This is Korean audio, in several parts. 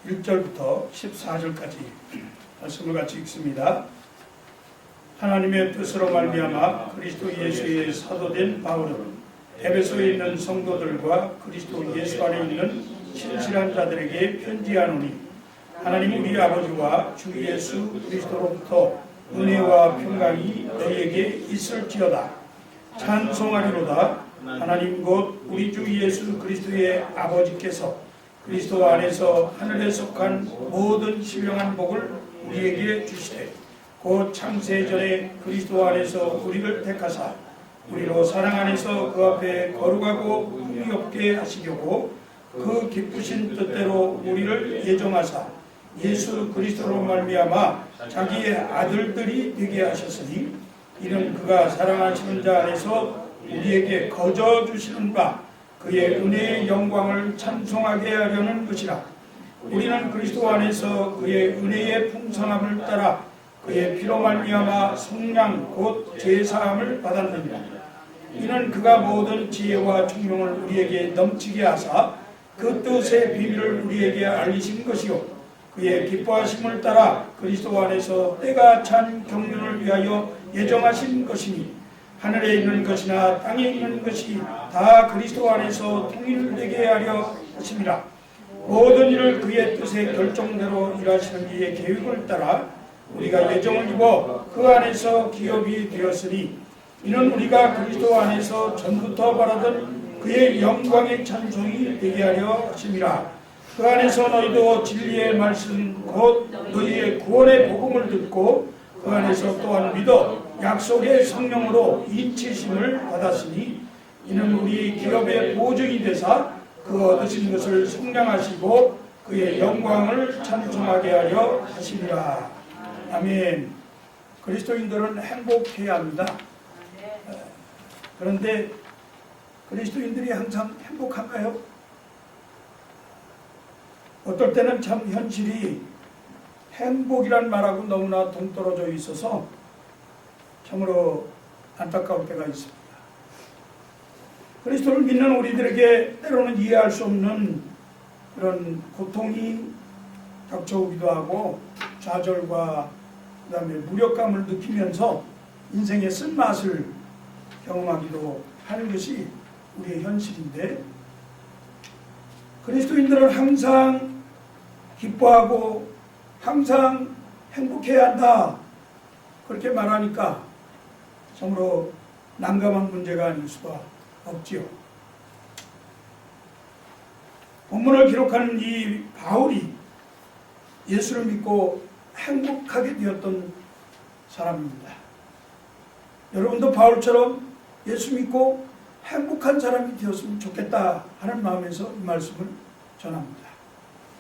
1절부터 14절까지 말씀을 같이 읽습니다. 하나님의 뜻으로 말미암아 그리스도 예수의 사도된 바울은 에베소에 있는 성도들과 그리스도 예수 안에 있는 신실한 자들에게 편지하노니, 하나님 우리 아버지와 주 예수 그리스도로부터 은혜와 평강이 너희에게 있을지어다. 찬송하리로다. 하나님 곧 우리 주 예수 그리스도의 아버지께서 그리스도 안에서 하늘에 속한 모든 신령한 복을 우리에게 주시되, 곧 창세전에 그리스도 안에서 우리를 택하사 우리로 사랑 안에서 그 앞에 거룩하고 흠이 없게 하시려고 그 기쁘신 뜻대로 우리를 예정하사 예수 그리스도로 말미암아 자기의 아들들이 되게 하셨으니, 이는 그가 사랑하시는 자 안에서 우리에게 거저 주시는 바 그의 은혜의 영광을 찬송하게 하려는 것이라. 우리는 그리스도 안에서 그의 은혜의 풍성함을 따라 그의 피로 말미암아 성량 곧 제사함을 받았느니라. 이는 그가 모든 지혜와 총명을 우리에게 넘치게 하사 그 뜻의 비밀을 우리에게 알리신 것이요, 그의 기뻐하심을 따라 그리스도 안에서 때가 찬 경륜을 위하여 예정하신 것이니, 하늘에 있는 것이나 땅에 있는 것이 다 그리스도 안에서 통일되게 하려 하심이라. 모든 일을 그의 뜻의 결정대로 일하시는 이의 계획을 따라 우리가 예정을 입어 그 안에서 기업이 되었으니, 이는 우리가 그리스도 안에서 전부터 바라던 그의 영광의 찬송이 되게 하려 하심이라. 그 안에서 너희도 진리의 말씀 곧 너희의 구원의 복음을 듣고 그 안에서 또한 믿어 약속의 성령으로 인치심을 받았으니, 이는 우리 기업의 보증이 되사 그 얻으신 것을 성량하시고 그의 영광을 찬송하게 하려 하심이라. 아멘. 그리스도인들은 행복해야 합니다. 그런데 그리스도인들이 항상 행복한가요? 어떨 때는 참 현실이 행복이란 말하고 너무나 동떨어져 있어서 참으로 안타까울 때가 있습니다. 그리스도를 믿는 우리들에게 때로는 이해할 수 없는 그런 고통이 닥쳐오기도 하고, 좌절과 그 다음에 무력감을 느끼면서 인생의 쓴맛을 경험하기도 하는 것이 우리의 현실인데, 그리스도인들은 항상 기뻐하고 항상 행복해야 한다, 그렇게 말하니까 참으로 난감한 문제가 아닐 수가 없지요. 본문을 기록하는 이 바울이 예수를 믿고 행복하게 되었던 사람입니다. 여러분도 바울처럼 예수 믿고 행복한 사람이 되었으면 좋겠다 하는 마음에서 이 말씀을 전합니다.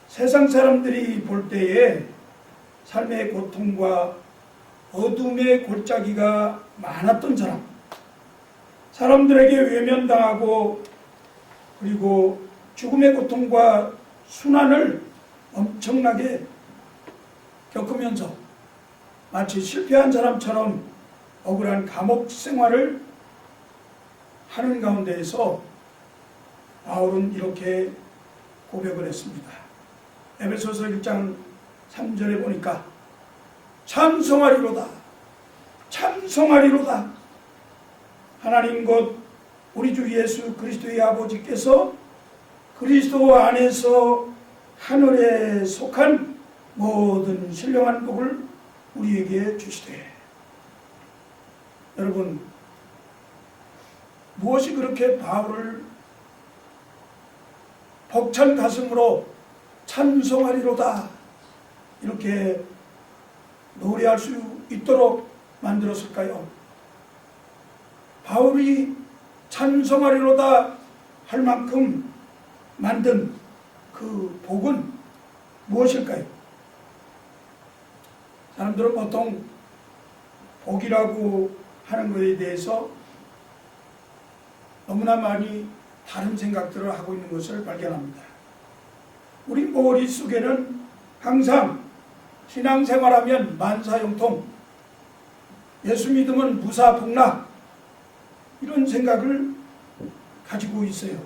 세상 사람들이 볼 때에 삶의 고통과 어둠의 골짜기가 많았던 사람, 사람들에게 외면당하고 그리고 죽음의 고통과 순환을 엄청나게 겪으면서 마치 실패한 사람처럼 억울한 감옥 생활을 하는 가운데에서 바울은 이렇게 고백을 했습니다. 에베소서 1장 3절에 보니까 찬송하리로다, 찬송하리로다. 하나님 곧 우리 주 예수 그리스도의 아버지께서 그리스도 안에서 하늘에 속한 모든 신령한 복을 우리에게 주시되. 여러분, 무엇이 그렇게 바울을 벅찬 가슴으로 찬송하리로다 이렇게 노래할 수 있도록 만들었을까요? 바울이 찬송하리로다 할 만큼 만든 그 복은 무엇일까요? 사람들은 보통 복이라고 하는 것에 대해서 너무나 많이 다른 생각들을 하고 있는 것을 발견합니다. 우리 머릿속에는 항상 신앙생활하면 만사형통, 예수 믿으면 무사복락, 이런 생각을 가지고 있어요.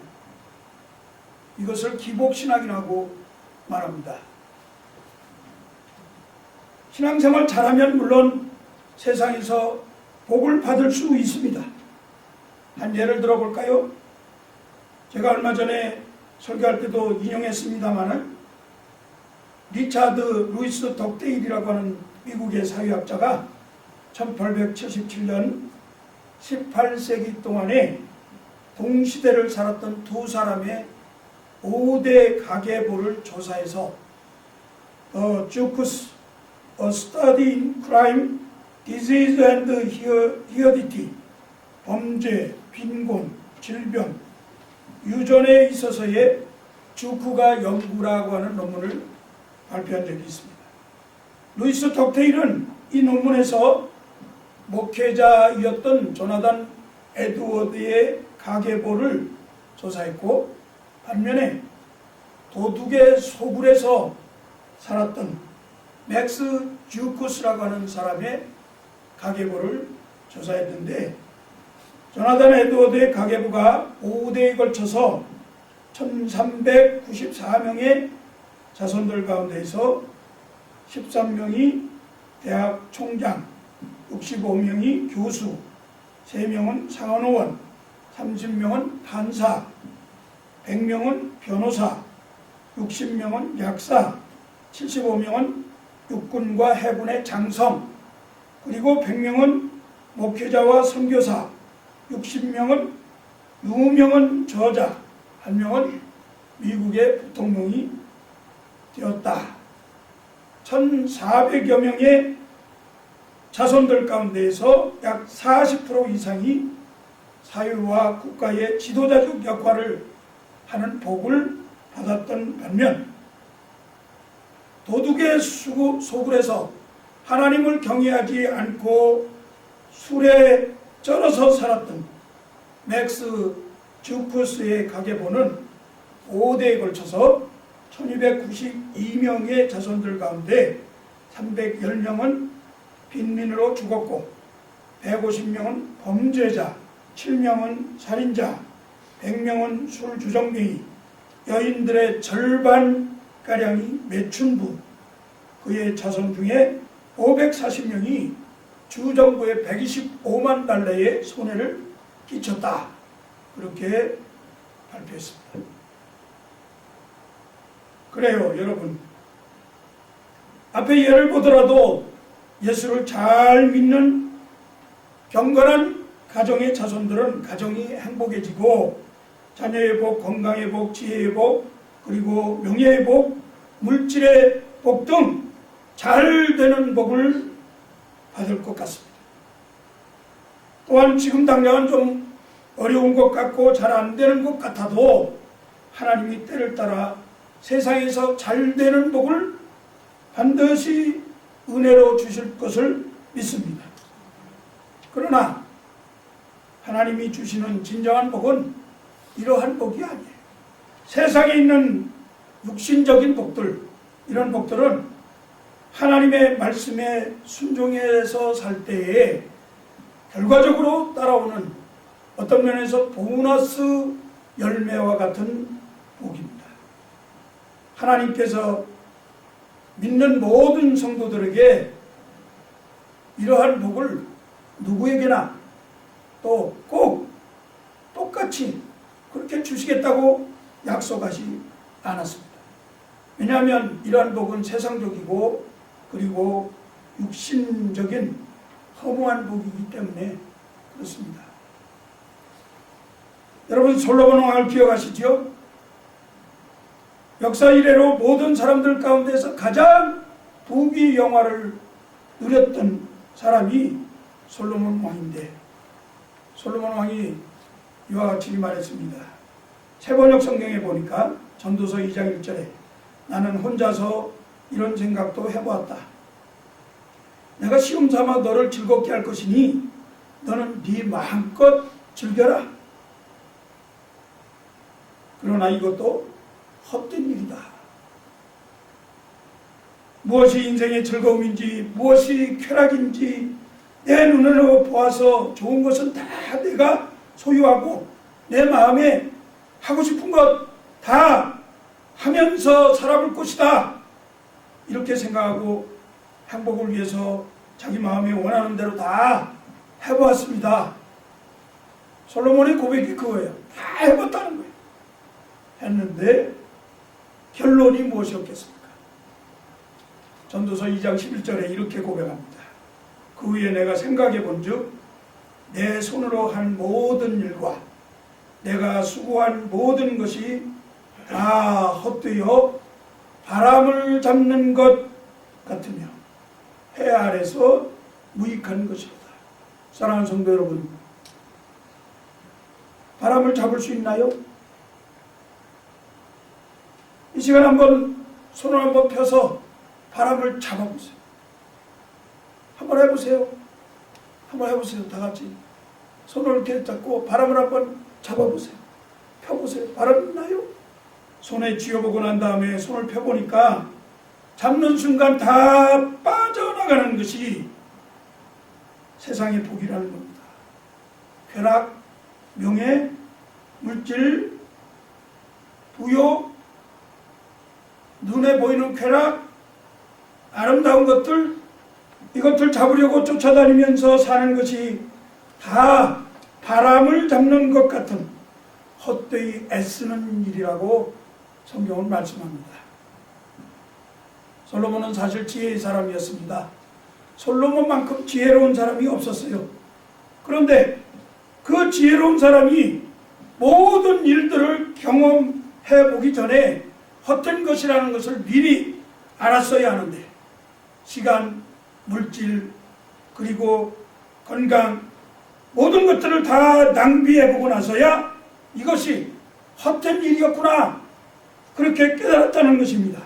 이것을 기복신앙이라고 말합니다. 신앙생활 잘하면 물론 세상에서 복을 받을 수 있습니다. 한 예를 들어볼까요? 제가 얼마 전에 설교할 때도 인용했습니다마는 리차드 루이스 덕데일이라고 하는 미국의 사회학자가 1877년 18세기 동안에 동시대를 살았던 두 사람의 5대 가계부를 조사해서 Jukes, A Study in Crime, Disease and Heredity, 범죄, 빈곤, 질병, 유전에 있어서의 주크가 연구라고 하는 논문을 발표한 적이 있습니다. 루이스 덕데일은 이 논문에서 목회자이었던 조나단 에드워드의 가계부를 조사했고, 반면에 도둑의 소굴에서 살았던 맥스 주크스라고 하는 사람의 가계부를 조사했는데, 조나단 에드워드의 가계부가 5대에 걸쳐서 1394명의 자손들 가운데서 13명이 대학 총장, 65명이 교수, 3명은 상원의원, 30명은 판사, 100명은 변호사, 60명은 약사, 75명은 육군과 해군의 장성, 그리고 100명은 목회자와 선교사, 60명은 유명한 저자, 1명은 미국의 부통령이 되었다. 1400여 명의 자손들 가운데에서 약 40% 이상이 사회와 국가의 지도자적 역할을 하는 복을 받았던 반면, 도둑의 소굴에서 하나님을 경외하지 않고 술에 쩔어서 살았던 맥스 주크스의 가계부는 5대에 걸쳐서 1292명의 자손들 가운데 310명은 빈민으로 죽었고, 150명은 범죄자, 7명은 살인자, 100명은 술주정뱅이, 여인들의 절반가량이 매춘부, 그의 자손 중에 540명이 주정부의 125만 달러의 손해를 끼쳤다. 그렇게 발표했습니다. 그래요, 여러분. 앞에 예를 보더라도 예수를 잘 믿는 경건한 가정의 자손들은 가정이 행복해지고, 자녀의 복, 건강의 복, 지혜의 복, 그리고 명예의 복, 물질의 복 등 잘 되는 복을 받을 것 같습니다. 또한 지금 당장은 좀 어려운 것 같고 잘 안 되는 것 같아도 하나님이 때를 따라 세상에서 잘 되는 복을 반드시 은혜로 주실 것을 믿습니다. 그러나 하나님이 주시는 진정한 복은 이러한 복이 아니에요. 세상에 있는 육신적인 복들, 이런 복들은 하나님의 말씀에 순종해서 살 때에 결과적으로 따라오는 어떤 면에서 보너스 열매와 같은 복입니다. 하나님께서 믿는 모든 성도들에게 이러한 복을 누구에게나 또 꼭 똑같이 그렇게 주시겠다고 약속하지 않았습니다. 왜냐하면 이러한 복은 세상적이고 그리고 육신적인 허무한 복이기 때문에 그렇습니다. 여러분, 솔로몬 왕을 기억하시죠? 역사 이래로 모든 사람들 가운데서 가장 부귀 영화를 누렸던 사람이 솔로몬 왕인데, 솔로몬 왕이 이와 같이 말했습니다. 세번역 성경에 보니까 전도서 2장 1절에 나는 혼자서 이런 생각도 해보았다. 내가 시험 삼아 너를 즐겁게 할 것이니 너는 네 마음껏 즐겨라. 그러나 이것도 헛된 일이다. 무엇이 인생의 즐거움인지, 무엇이 쾌락인지 내 눈으로 보아서 좋은 것은 다 내가 소유하고 내 마음에 하고 싶은 것 다 하면서 살아볼 것이다. 이렇게 생각하고 행복을 위해서 자기 마음이 원하는 대로 다 해보았습니다. 솔로몬의 고백이 그거예요. 다 해봤다는 거예요. 했는데 결론이 무엇이었겠습니까? 전도서 2장 11절에 이렇게 고백합니다. 그 후에 내가 생각해 본즉 내 손으로 한 모든 일과 내가 수고한 모든 것이 다 헛되어 바람을 잡는 것 같으며 해 아래서 무익한 것이로다. 사랑하는 성도 여러분, 바람을 잡을 수 있나요? 이 시간 한번 손을 한번 펴서 바람을 잡아보세요. 한번 해보세요. 한번 해보세요. 다 같이 손을 이렇게 잡고 바람을 한번 잡아보세요. 펴보세요. 바람 있나요? 손에 쥐어보고 난 다음에 손을 펴보니까 잡는 순간 다 빠져나가는 것이 세상의 복이라는 겁니다. 쾌락, 명예, 물질, 부요, 눈에 보이는 쾌락, 아름다운 것들, 이것들 잡으려고 쫓아다니면서 사는 것이 다 바람을 잡는 것 같은 헛되이 애쓰는 일이라고 성경은 말씀합니다. 솔로몬은 사실 지혜의 사람이었습니다. 솔로몬만큼 지혜로운 사람이 없었어요. 그런데 그 지혜로운 사람이 모든 일들을 경험해 보기 전에 헛된 것이라는 것을 미리 알았어야 하는데 시간, 물질, 그리고 건강 모든 것들을 다 낭비해 보고 나서야 이것이 헛된 일이었구나 그렇게 깨달았다는 것입니다.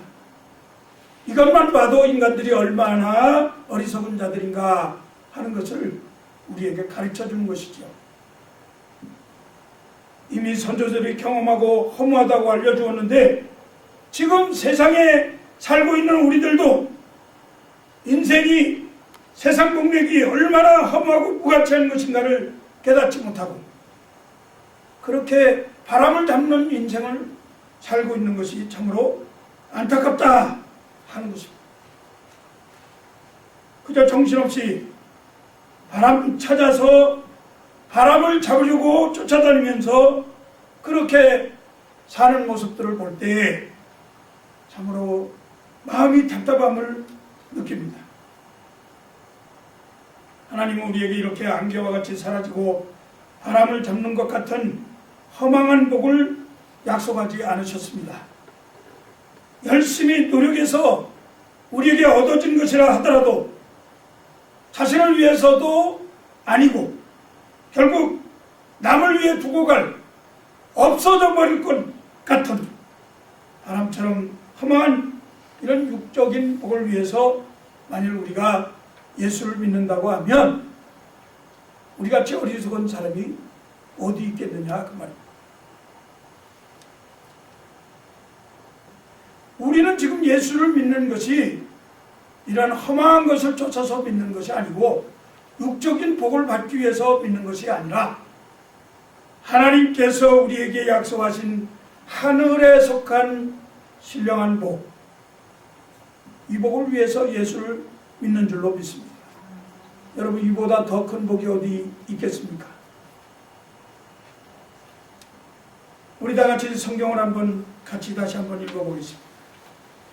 이것만 봐도 인간들이 얼마나 어리석은 자들인가 하는 것을 우리에게 가르쳐 주는 것이죠. 이미 선조들이 경험하고 허무하다고 알려주었는데 지금 세상에 살고 있는 우리들도 인생이 세상 공백이 얼마나 허무하고 무가치한 것인가를 깨닫지 못하고 그렇게 바람을 잡는 인생을 살고 있는 것이 참으로 안타깝다 하는 것입니다. 그저 정신없이 바람 찾아서 바람을 잡으려고 쫓아다니면서 그렇게 사는 모습들을 볼 때 참으로 마음이 답답함을 느낍니다. 하나님은 우리에게 이렇게 안개와 같이 사라지고 바람을 잡는 것 같은 허망한 복을 약속하지 않으셨습니다. 열심히 노력해서 우리에게 얻어진 것이라 하더라도 자신을 위해서도 아니고 결국 남을 위해 두고 갈 없어져 버릴 것 같은 바람처럼 허망한 이런 육적인 복을 위해서 만일 우리가 예수를 믿는다고 하면 우리같이 어리석은 사람이 어디 있겠느냐 그 말입니다. 우리는 지금 예수를 믿는 것이 이런 허망한 것을 쫓아서 믿는 것이 아니고 육적인 복을 받기 위해서 믿는 것이 아니라 하나님께서 우리에게 약속하신 하늘에 속한 신령한 복, 이 복을 위해서 예수를 믿는 줄로 믿습니다. 여러분, 이보다 더 큰 복이 어디 있겠습니까? 우리 다 같이 성경을 한번 같이 다시 한번 읽어보겠습니다.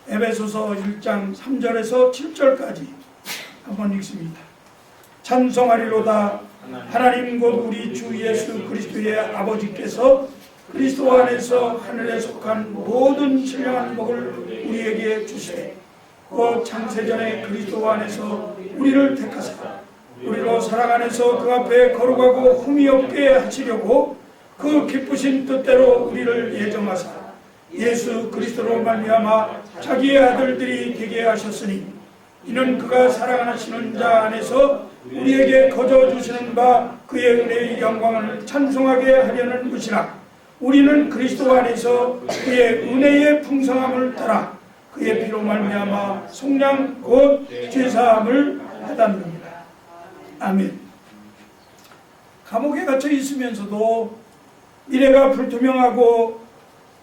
에베소서 1장 3절에서 7절까지 한번 읽습니다. 찬송하리로다 하나님 곧 우리 주 예수 그리스도의 아버지께서 그리스도 안에서 하늘에 속한 모든 신령한 복을 우리에게 주시되 곧 창세전에 그리스도 안에서 우리를 택하사 우리로 사랑 안에서 그 앞에 거룩하고 흠이 없게 하시려고 그 기쁘신 뜻대로 우리를 예정하사 예수 그리스도로 말미암아 자기의 아들들이 되게 하셨으니 이는 그가 사랑하시는 자 안에서 우리에게 거저 주시는 바 그의 은혜의 영광을 찬송하게 하려는 것이라. 우리는 그리스도 안에서 그의 은혜의 풍성함을 따라 그의 피로 말미암아 속량 곧 죄사함을 받았느니라. 아멘. 감옥에 갇혀 있으면서도 미래가 불투명하고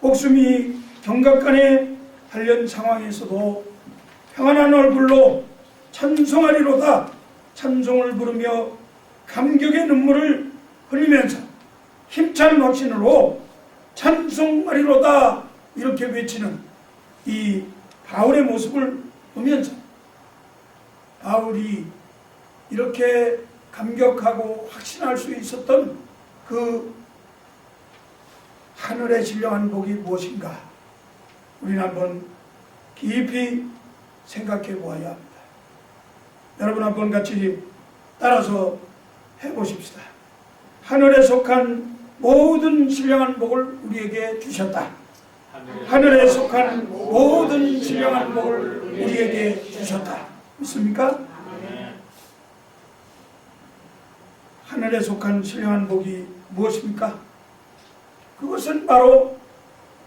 목숨이 경각간에 달린 상황에서도 평안한 얼굴로 찬송하리로다 찬송을 부르며 감격의 눈물을 흘리면서 힘찬 확신으로 찬송하리로다 이렇게 외치는 이 바울의 모습을 보면서 바울이 이렇게 감격하고 확신할 수 있었던 그 하늘의 신령한 복이 무엇인가 우리는 한번 깊이 생각해 보아야 합니다. 여러분 한번 같이 따라서 해보십시다. 하늘에 속한 모든 신령한 복을 우리에게 주셨다. 하늘에 속한 모든 신령한 복을 우리에게 주셨다. 믿습니까? 하늘에 속한 신령한 복이 무엇입니까? 그것은 바로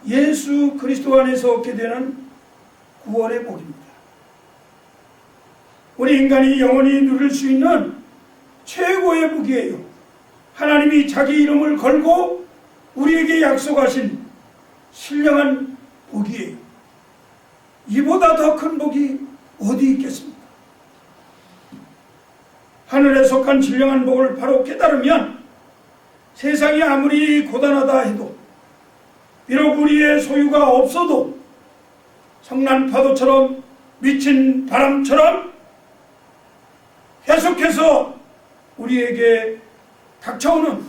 예수 그리스도 안에서 얻게 되는 구원의 복입니다. 우리 인간이 영원히 누릴 수 있는 최고의 복이에요. 하나님이 자기 이름을 걸고 우리에게 약속하신 신령한 복이에요. 이보다 더 큰 복이 어디 있겠습니까? 하늘에 속한 신령한 복을 바로 깨달으면 세상이 아무리 고단하다 해도 비록 우리의 소유가 없어도 성난 파도처럼 미친 바람처럼 계속해서 우리에게 닥쳐오는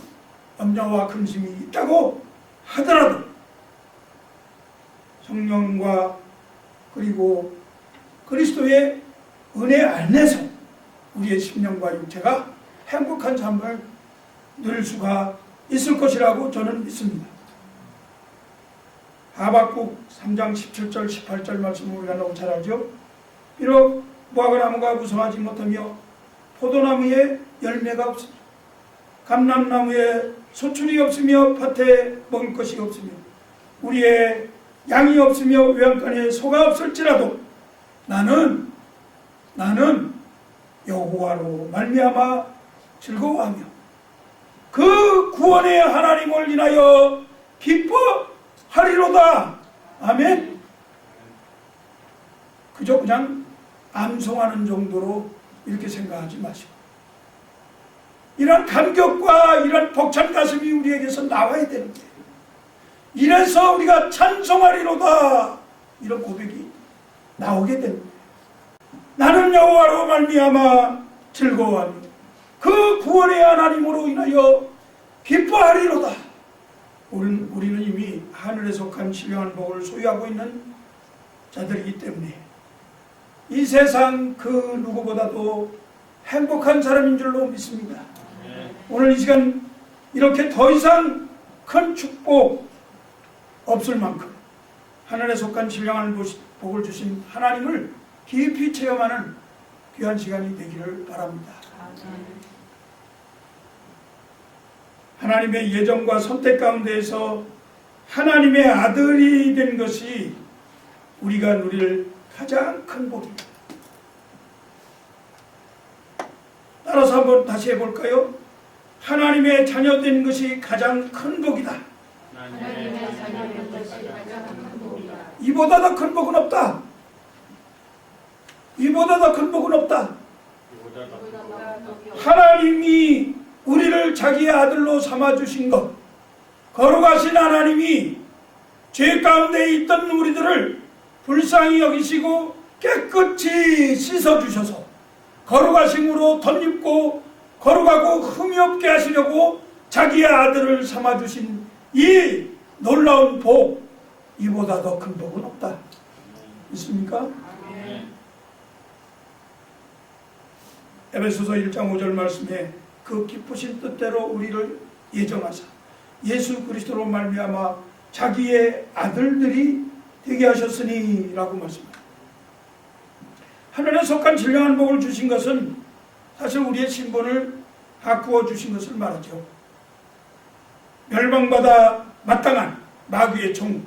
염려와 근심이 있다고 하더라도 성령과 그리고 그리스도의 은혜 안에서 우리의 심령과 육체가 행복한 삶을 누릴 수가 있을 것이라고 저는 믿습니다. 하박국 3장 17절 18절 말씀을 우리가 너무 잘 알죠. 비록 무화과나무가 무성하지 못하며 포도나무에 열매가 없으며 감람나무에 소출이 없으며 밭에 먹을 것이 없으며 우리의 양이 없으며 외양간에 소가 없을지라도 나는 여호와로 말미암아 즐거워하며 그 구원의 하나님을 인하여 기뻐하리로다. 아멘. 그저 그냥 암송하는 정도로 이렇게 생각하지 마시고 이런 감격과 이런 벅찬 가슴이 우리에게서 나와야 되는데 이래서 우리가 찬송하리로다 이런 고백이 나오게 됩니다. 나는 여호와로 말미암아 즐거워하며 그 구원의 하나님으로 인하여 기뻐하리로다. 우리는 이미 하늘에 속한 신령한 복을 소유하고 있는 자들이기 때문에 이 세상 그 누구보다도 행복한 사람인 줄로 믿습니다. 오늘 이 시간 이렇게 더 이상 큰 축복 없을 만큼 하늘에 속한 신령한 복을 주신 하나님을 깊이 체험하는 귀한 시간이 되기를 바랍니다. 하나님의 예정과 선택 가운데에서 하나님의 아들이 된 것이 우리가 누릴 가장 큰 복입니다. 따라서 한번 다시 해볼까요? 하나님의 자녀 된 것이 가장 큰 복이다. 이보다 더 큰 복은 없다. 이보다 더 큰 복은 없다. 하나님이 우리를 자기의 아들로 삼아주신 것, 거룩하신 하나님이 죄 가운데 있던 우리들을 불쌍히 여기시고 깨끗이 씻어주셔서 거룩하심으로 덧입고 거룩하고 흠이 없게 하시려고 자기의 아들을 삼아주신 이 놀라운 복, 이보다 더 큰 복은 없다. 있습니까? 에베소서 1장 5절 말씀에 그 기쁘신 뜻대로 우리를 예정하사 예수 그리스도로 말미암아 자기의 아들들이 되게 하셨으니 라고 말씀합니다. 하늘에 속한 신령한 복을 주신 것은 사실 우리의 신분을 바꾸어 주신 것을 말하죠. 멸망받아 마땅한 마귀의 종,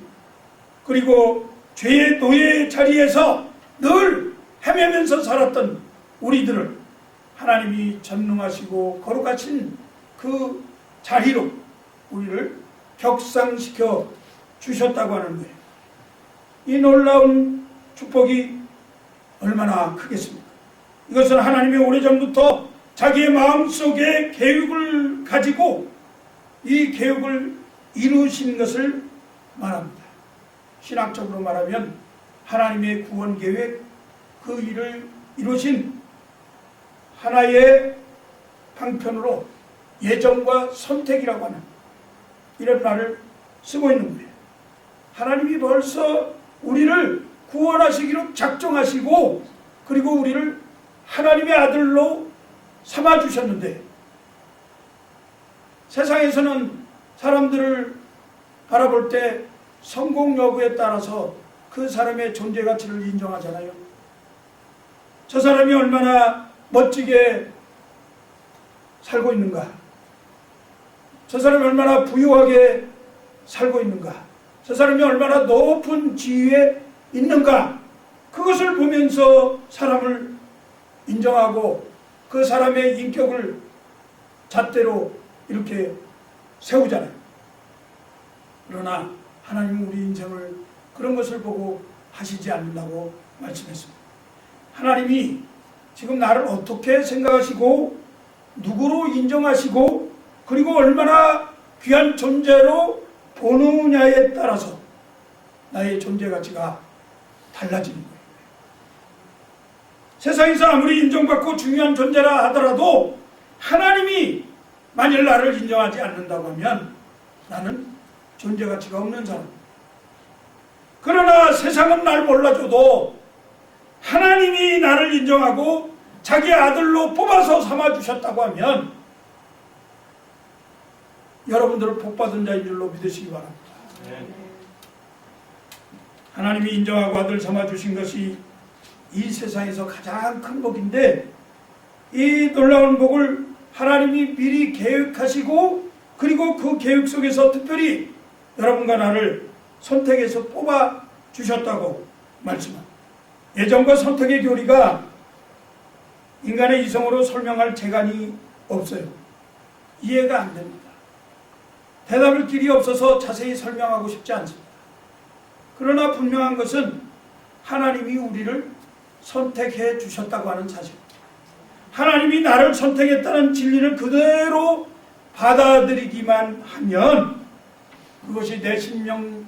그리고 죄의 노예의 자리에서 늘 헤매면서 살았던 우리들을 하나님이 전능하시고 거룩하신 그 자리로 우리를 격상시켜 주셨다고 하는 거예요. 이 놀라운 축복이 얼마나 크겠습니까? 이것은 하나님이 오래전부터 자기의 마음속에 계획을 가지고 이 계획을 이루신 것을 말합니다. 신학적으로 말하면 하나님의 구원 계획, 그 일을 이루신 하나의 방편으로 예정과 선택이라고 하는 이런 말을 쓰고 있는 거예요. 하나님이 벌써 우리를 구원하시기로 작정하시고 그리고 우리를 하나님의 아들로 삼아주셨는데, 세상에서는 사람들을 바라볼 때 성공 여부에 따라서 그 사람의 존재 가치를 인정하잖아요. 저 사람이 얼마나 멋지게 살고 있는가, 저 사람이 얼마나 부유하게 살고 있는가, 저 사람이 얼마나 높은 지위에 있는가, 그것을 보면서 사람을 인정하고 그 사람의 인격을 잣대로 이렇게 세우잖아요. 그러나 하나님은 우리 인생을 그런 것을 보고 하시지 않는다고 말씀했습니다. 하나님이 지금 나를 어떻게 생각하시고 누구로 인정하시고 그리고 얼마나 귀한 존재로 보느냐에 따라서 나의 존재 가치가 달라지는 거예요. 세상에서 아무리 인정받고 중요한 존재라 하더라도 하나님이 만일 나를 인정하지 않는다고 하면 나는 존재 가치가 없는 사람. 그러나 세상은 날 몰라줘도 하나님이 나를 인정하고 자기 아들로 뽑아서 삼아주셨다고 하면 여러분들은 복받은 자인 줄로 믿으시기 바랍니다. 하나님이 인정하고 아들 삼아주신 것이 이 세상에서 가장 큰 복인데, 이 놀라운 복을 하나님이 미리 계획하시고 그리고 그 계획 속에서 특별히 여러분과 나를 선택해서 뽑아 주셨다고 말씀합니다. 예정과 선택의 교리가 인간의 이성으로 설명할 재간이 없어요. 이해가 안 됩니다. 대답할 길이 없어서 자세히 설명하고 싶지 않습니다. 그러나 분명한 것은 하나님이 우리를 선택해 주셨다고 하는 사실입니다. 하나님이 나를 선택했다는 진리를 그대로 받아들이기만 하면 그것이 내 심령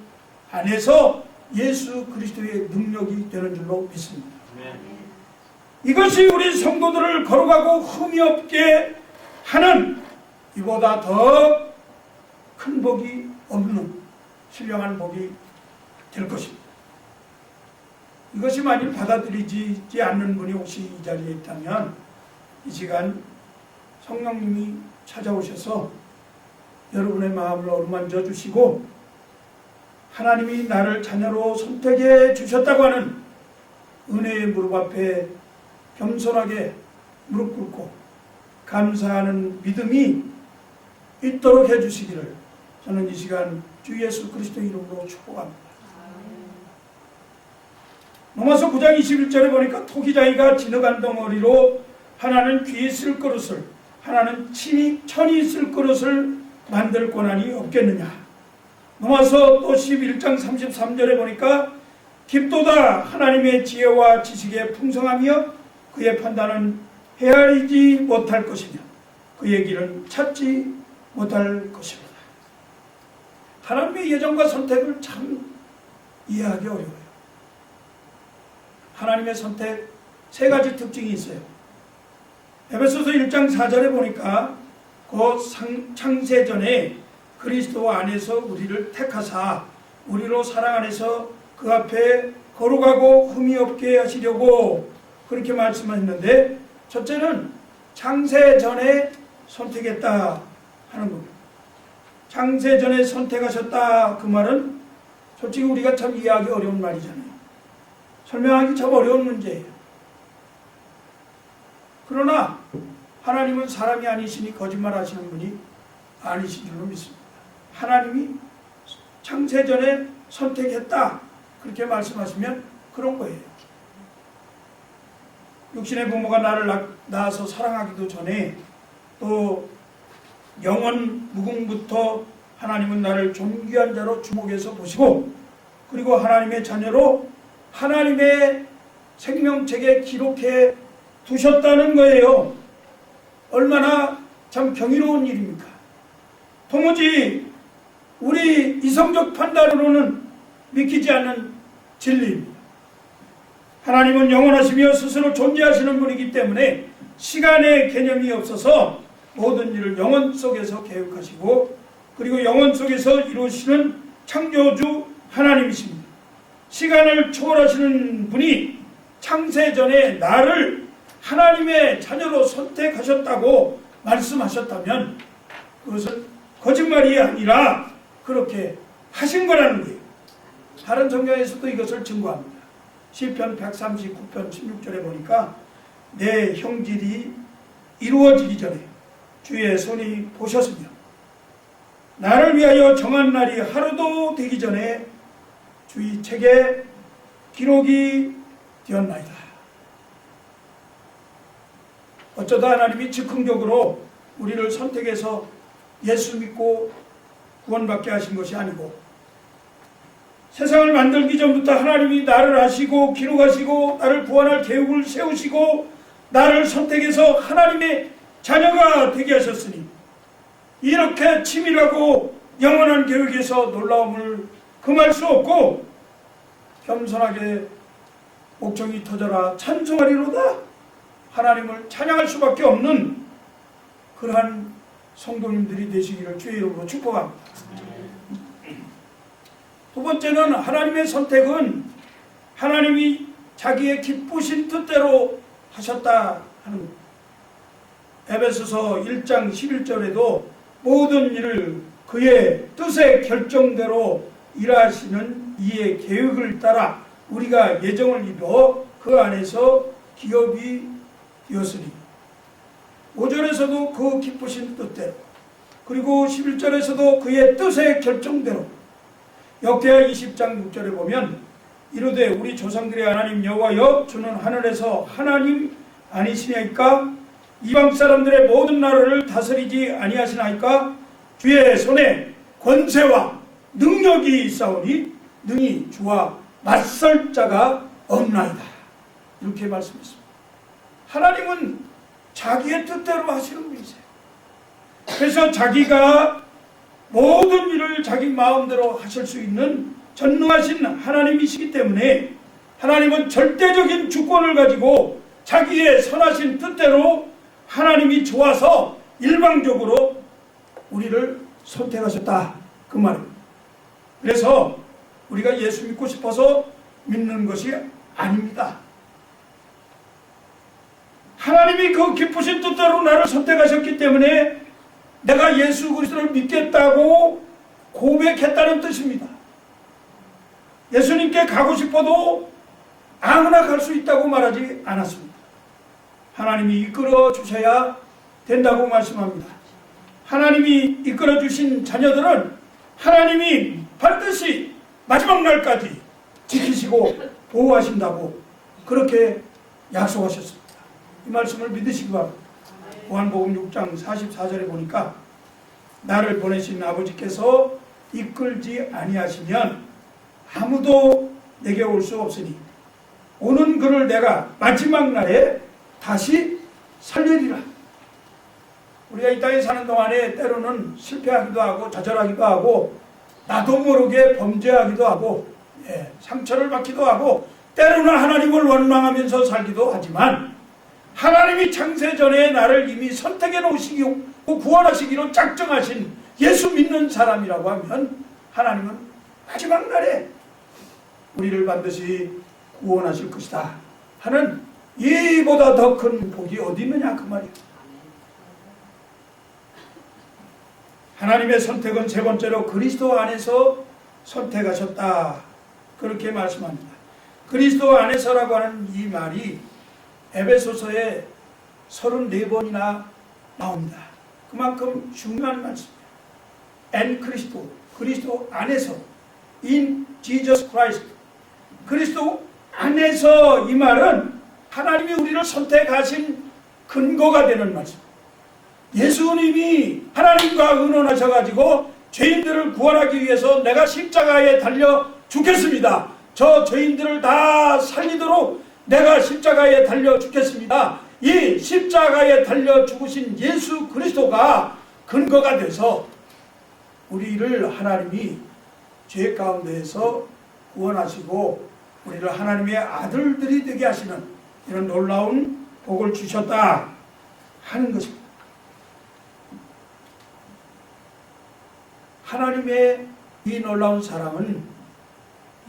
안에서 예수 그리스도의 능력이 되는 줄로 믿습니다. 이것이 우리 성도들을 거룩하고 흠이 없게 하는 이보다 더 큰 복이 없는 신령한 복이 될 것입니다. 이것이 만일 받아들이지 않는 분이 혹시 이 자리에 있다면 이 시간 성령님이 찾아오셔서 여러분의 마음을 어루만져 주시고 하나님이 나를 자녀로 선택해 주셨다고 하는 은혜의 무릎 앞에 겸손하게 무릎 꿇고 감사하는 믿음이 있도록 해주시기를 저는 이 시간 주 예수 그리스도 이름으로 축복합니다. 로마서 9장 21절에 보니까 토기장이가 진흙한 덩어리로 하나는 귀에 쓸 그릇을 하나는 천이 쓸 그릇을 만들 권한이 없겠느냐. 로마서 또 11장 33절에 보니까 깊도다 하나님의 지혜와 지식의 풍성하며 그의 판단은 헤아리지 못할 것이며 그의 길은 찾지 못할 것입니다. 하나님의 예정과 선택을 참 이해하기 어려워요. 하나님의 선택 세 가지 특징이 있어요. 에베소서 1장 4절에 보니까 그 창세전에 그리스도 안에서 우리를 택하사 우리로 사랑 안에서 그 앞에 거룩하고 흠이 없게 하시려고 그렇게 말씀하셨는데, 첫째는 창세전에 선택했다 하는 겁니다. 창세전에 선택하셨다, 그 말은 솔직히 우리가 참 이해하기 어려운 말이잖아요. 설명하기 참 어려운 문제예요. 그러나 하나님은 사람이 아니시니 거짓말하시는 분이 아니신 줄로 믿습니다. 하나님이 창세전에 선택했다 그렇게 말씀하시면 그런 거예요. 육신의 부모가 나를 낳아서 사랑하기도 전에 또 영원 무궁부터 하나님은 나를 존귀한 자로 주목해서 보시고 그리고 하나님의 자녀로 하나님의 생명책에 기록해 두셨다는 거예요. 얼마나 참 경이로운 일입니까? 도무지 우리 이성적 판단으로는 믿기지 않는 진리입니다. 하나님은 영원하시며 스스로 존재하시는 분이기 때문에 시간의 개념이 없어서 모든 일을 영원 속에서 계획하시고 그리고 영원 속에서 이루시는 창조주 하나님이십니다. 시간을 초월하시는 분이 창세 전에 나를 하나님의 자녀로 선택하셨다고 말씀하셨다면 그것은 거짓말이 아니라 그렇게 하신 거라는 거예요. 다른 성경에서도 이것을 증거합니다. 시편 139편 16절에 보니까 내 형질이 이루어지기 전에 주의 손이 보셨으며 나를 위하여 정한 날이 하루도 되기 전에 주의 책에 기록이 되었나이다. 어쩌다 하나님이 즉흥적으로 우리를 선택해서 예수 믿고 구원받게 하신 것이 아니고 세상을 만들기 전부터 하나님이 나를 아시고 기록하시고 나를 구원할 계획을 세우시고 나를 선택해서 하나님의 자녀가 되게 하셨으니 이렇게 치밀하고 영원한 계획에서 놀라움을 금할 수 없고 겸손하게 목청이 터져라 찬송하리로다 하나님을 찬양할 수밖에 없는 그러한 성도님들이 되시기를 주의 이름으로 축복합니다. 두 번째는 하나님의 선택은 하나님이 자기의 기쁘신 뜻대로 하셨다 하는 것. 에베소서 1장 11절에도 모든 일을 그의 뜻의 결정대로 일하시는 이의 계획을 따라 우리가 예정을 이루어 그 안에서 기업이 되었으니 5절에서도 그 기쁘신 뜻대로 그리고 11절에서도 그의 뜻의 결정대로 역대하 20장 6절에 보면 이르되 우리 조상들의 하나님 여호와여 주는 하늘에서 하나님 아니시냐이까 이방 사람들의 모든 나라를 다스리지 아니하시나이까 주의 손에 권세와 능력이 있사오니 능히 주와 맞설 자가 없나이다. 이렇게 말씀했습니다. 하나님은 자기의 뜻대로 하시는 분이세요. 그래서 자기가 모든 일을 자기 마음대로 하실 수 있는 전능하신 하나님이시기 때문에 하나님은 절대적인 주권을 가지고 자기의 선하신 뜻대로 하나님이 좋아서 일방적으로 우리를 선택하셨다 그 말입니다. 그래서 우리가 예수 믿고 싶어서 믿는 것이 아닙니다. 하나님이 그 기쁘신 뜻대로 나를 선택하셨기 때문에 내가 예수 그리스도를 믿겠다고 고백했다는 뜻입니다. 예수님께 가고 싶어도 아무나 갈 수 있다고 말하지 않았습니다. 하나님이 이끌어 주셔야 된다고 말씀합니다. 하나님이 이끌어 주신 자녀들은 하나님이 반드시 마지막 날까지 지키시고 보호하신다고 그렇게 약속하셨습니다. 이 말씀을 믿으시기 바랍니다. 요한복음 6장 44절에 보니까 나를 보내신 아버지께서 이끌지 아니하시면 아무도 내게 올 수 없으니 오는 그를 내가 마지막 날에 다시 살리리라. 우리가 이 땅에 사는 동안에 때로는 실패하기도 하고 좌절하기도 하고 나도 모르게 범죄하기도 하고 상처를 받기도 하고 때로는 하나님을 원망하면서 살기도 하지만 하나님이 창세전에 나를 이미 선택해 놓으시고 구원하시기로 작정하신 예수 믿는 사람이라고 하면 하나님은 마지막 날에 우리를 반드시 구원하실 것이다 하는 이보다 더 큰 복이 어디 있느냐 그 말이에요. 하나님의 선택은 세 번째로 그리스도 안에서 선택하셨다 그렇게 말씀합니다. 그리스도 안에서라고 하는 이 말이 에베소서에 34번이나 나옵니다. 그만큼 중요한 말씀입니다. 엔 그리스도, 그리스도 안에서 in Jesus Christ, 그리스도 안에서 이 말은 하나님이 우리를 선택하신 근거가 되는 말씀. 예수님이 하나님과 의논하셔가지고 죄인들을 구원하기 위해서 내가 십자가에 달려 죽겠습니다. 저 죄인들을 다 살리도록 내가 십자가에 달려 죽겠습니다. 이 십자가에 달려 죽으신 예수 그리스도가 근거가 돼서 우리를 하나님이 죄 가운데에서 구원하시고 우리를 하나님의 아들들이 되게 하시는 이런 놀라운 복을 주셨다 하는 것입니다. 하나님의 이 놀라운 사랑은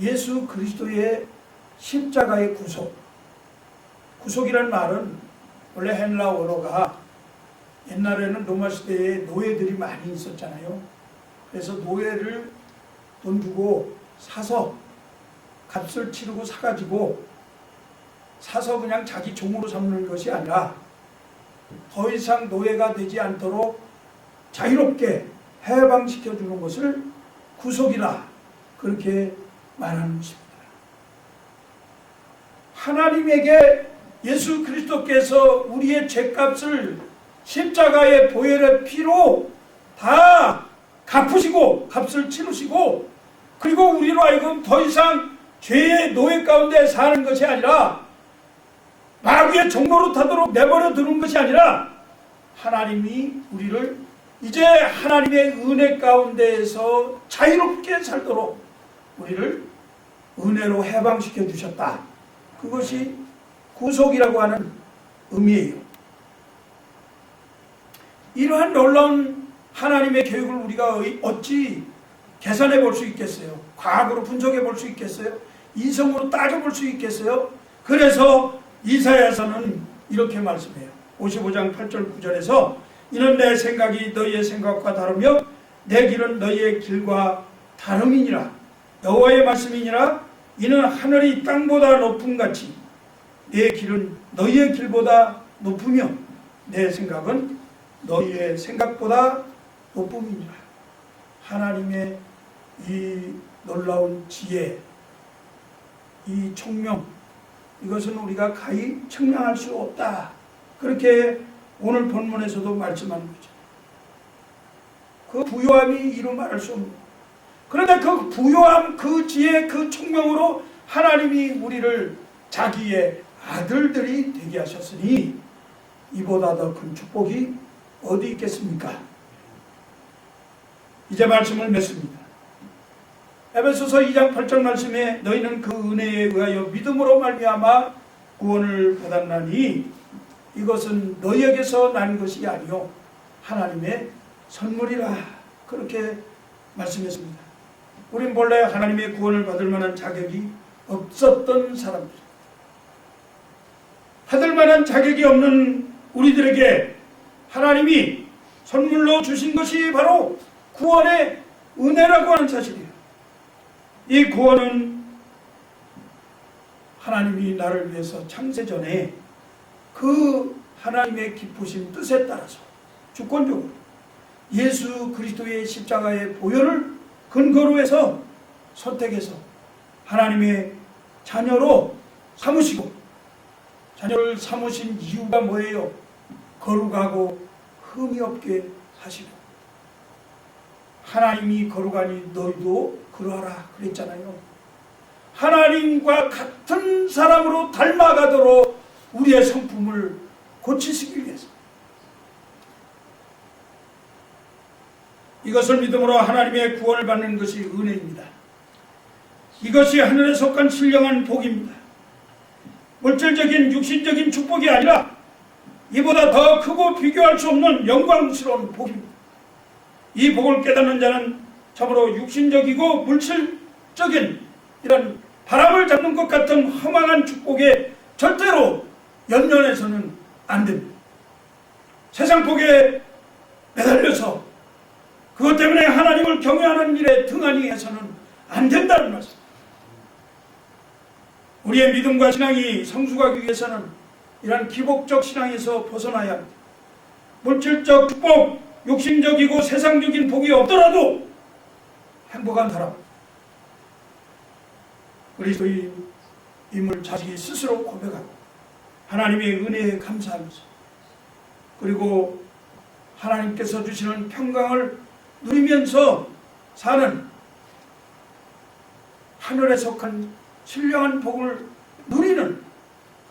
예수 그리스도의 십자가의 구속이라는 말은 원래 헬라 원어가 옛날에는 로마 시대에 노예들이 많이 있었잖아요. 그래서 노예를 돈 주고 사서 값을 치르고 사가지고 사서 그냥 자기 종으로 삼는 것이 아니라 더 이상 노예가 되지 않도록 자유롭게 해방시켜 주는 것을 구속이라 그렇게 말하는 것입니다. 하나님에게 예수 그리스도께서 우리의 죄값을 십자가의 보혈의 피로 다 갚으시고 값을 치르시고 그리고 우리로 하여금 더 이상 죄의 노예 가운데 사는 것이 아니라 마귀의 종로로 타도록 내버려 두는 것이 아니라 하나님이 우리를 이제 하나님의 은혜 가운데에서 자유롭게 살도록 우리를 은혜로 해방시켜 주셨다. 그것이 구속이라고 하는 의미예요. 이러한 놀라운 하나님의 계획을 우리가 어찌 계산해 볼 수 있겠어요? 과학으로 분석해 볼 수 있겠어요? 이성으로 따져 볼 수 있겠어요? 그래서 이사야서는 이렇게 말씀해요. 55장 8절 9절에서 이는 내 생각이 너희의 생각과 다르며 내 길은 너희의 길과 다름이니라. 여호와의 말씀이니라. 이는 하늘이 땅보다 높음같이 내 길은 너희의 길보다 높으며 내 생각은 너희의 생각보다 높음이니라. 하나님의 이 놀라운 지혜, 이 총명, 이것은 우리가 가히 측량할 수 없다. 그렇게 오늘 본문에서도 말씀하는 거죠. 그 부요함이 이루 말할 수 없는. 그런데 그 부요함, 그 지혜, 그 총명으로 하나님이 우리를 자기의 아들들이 되게 하셨으니 이보다 더 큰 축복이 어디 있겠습니까? 이제 말씀을 맺습니다. 에베소서 2장 8절 말씀에 너희는 그 은혜에 의하여 믿음으로 말미암아 구원을 받았나니 이것은 너희에게서 난 것이 아니요 하나님의 선물이라 그렇게 말씀했습니다. 우린 본래 하나님의 구원을 받을 만한 자격이 없었던 사람들, 받을 만한 자격이 없는 우리들에게 하나님이 선물로 주신 것이 바로 구원의 은혜라고 하는 사실이에요. 이 구원은 하나님이 나를 위해서 창세전에 그 하나님의 기쁘신 뜻에 따라서 주권적으로 예수 그리스도의 십자가의 보혈을 근거로 해서 선택해서 하나님의 자녀로 삼으시고, 자녀를 삼으신 이유가 뭐예요? 거룩하고 흠이 없게 하시고, 하나님이 거룩하니 너희도 그러하라 그랬잖아요. 하나님과 같은 사람으로 닮아가도록 우리의 성품을 고치시기 위해서, 이것을 믿음으로 하나님의 구원을 받는 것이 은혜입니다. 이것이 하늘에 속한 신령한 복입니다. 물질적인 육신적인 축복이 아니라 이보다 더 크고 비교할 수 없는 영광스러운 복입니다. 이 복을 깨닫는 자는 참으로 육신적이고 물질적인 이런 바람을 잡는 것 같은 허망한 축복에 절대로 연연해서는 안 됩니다. 세상 복에 매달려서 그것 때문에 하나님을 경외하는 일에 등한히 해서는 안 된다는 말씀. 우리의 믿음과 신앙이 성숙하기 위해서는 이러한 기복적 신앙에서 벗어나야 합니다. 물질적 축복, 육신적이고 세상적인 복이 없더라도 행복한 사람, 그리스도인임을 자기 스스로 고백하고 하나님의 은혜에 감사하면서, 그리고 하나님께서 주시는 평강을 누리면서 사는, 하늘에 속한 신령한 복을 누리는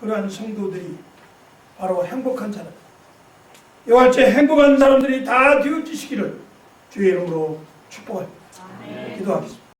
그러한 성도들이 바로 행복한 사람. 이와 같이 행복한 사람들이 다 되어지시기를 주의 이름으로 축복합니다. 기도하겠습니다.